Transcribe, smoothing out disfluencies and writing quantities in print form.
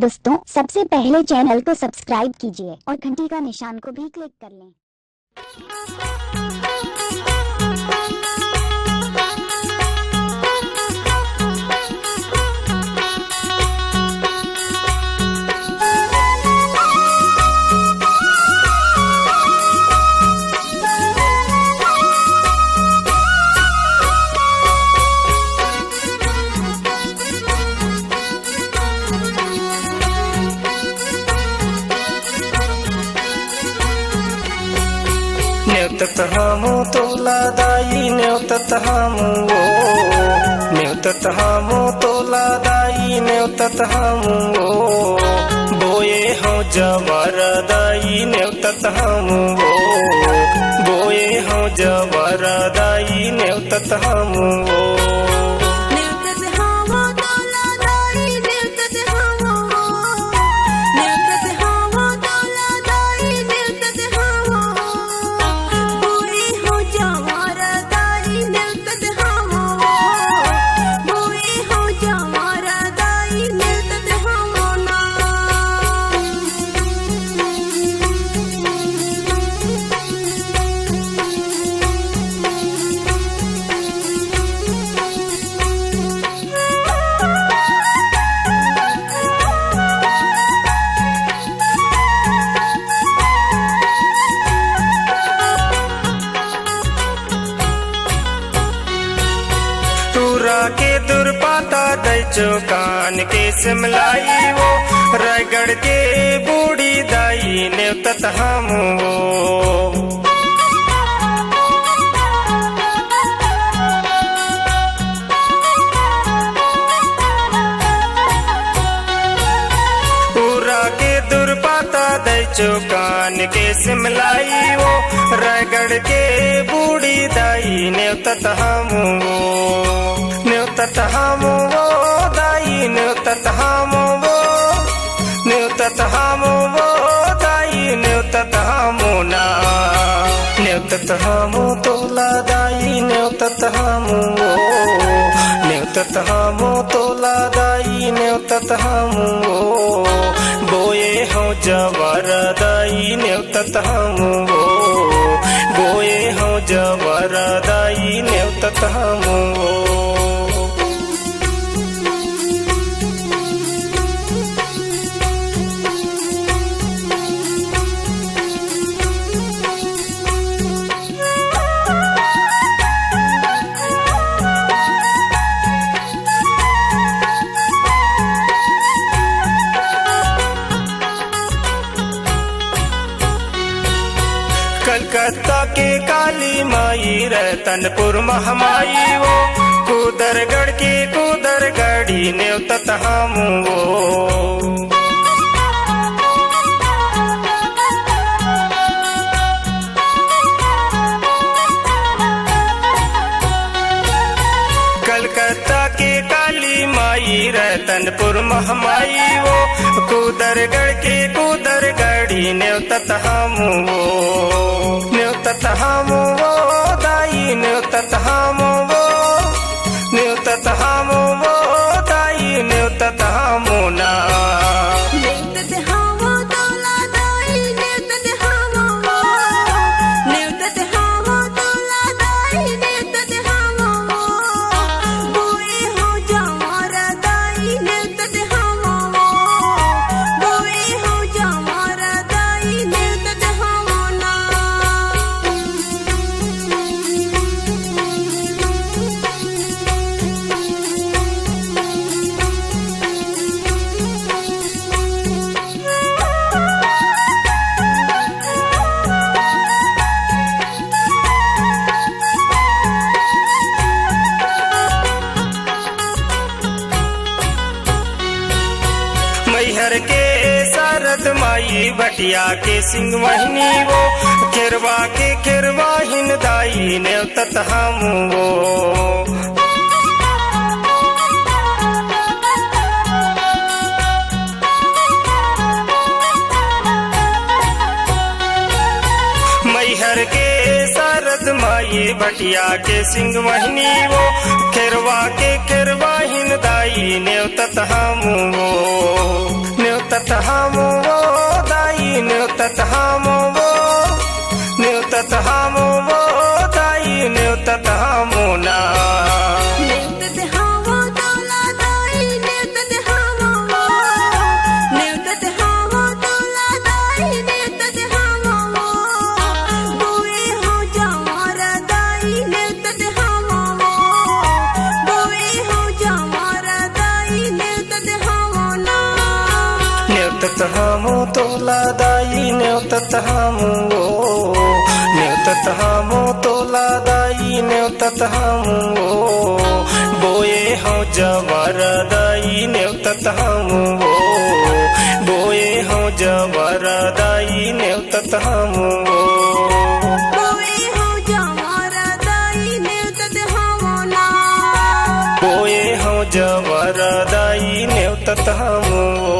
दोस्तों सबसे पहले चैनल को सब्सक्राइब कीजिए और घंटी का निशान को भी क्लिक कर लें। न्यूतत हमु तोला दाई न्यूतत हमु न्यूतत हमु तोला दाई न्यूतत हमु बोए हो जवर दाई न्यूतत हमु बोए हो जवर दाई न्यूतत हमु के दुर्पाता दैचो कान के सिमलाई वो रायगढ़ के बूढ़ी दाई न्यूतत हमु पूरा के दुर्पाता दैचो कान के सिमलाई वो रायगढ़ के बूढ़ी दाई न्यूतत हमु न्यूतत हमु दाई न्यूतत हमु न्यूतत हमु दाई न्यूतत हमु ना न्यूतत हमु तोला दाई न्यूतत हमु न्यूतत हमु तोला दाई न्यूतत हमु बोए हो जवर दाई न्यूतत हमु बोए हो जवर दाई न्यूतत हमु कलकत्ता के काली माई रतनपुर महामाई वो कुदरगढ़ के कुदरगढ़ी न्यूतत हमु कलकत्ता के काली माई रतनपुर महामाई वो कुदरगढ़ के कुदरगढ़ी न्यूतत हमु न्यूतत हमु दाई न्यूतत हमु न्यूतत हमु दाई न्यूतत हमु ना मैहर के सरद माई बटिया के सिंह वहनी वो खिरवा के खिरवाहिन दाई न्यूतत हमु मैहर के सरद माई बटिया के सिंह वहनी वो खिरवा के खिरवाहिन दाई न्यूतत हमु न्योतत हामो वो दाई न्योतत हामो वो न्योतत हामो वो दाई न्योतत हामो ना न्योतत हामो तोला दाई न्योतत हामो न्योतत हामो तोला दाई न्योतत हामो बोए हो जवर दाई न्योतत हामो बोए हो जवर दाई न्योतत हामो बोए हो जवर दाई न्योतत हामो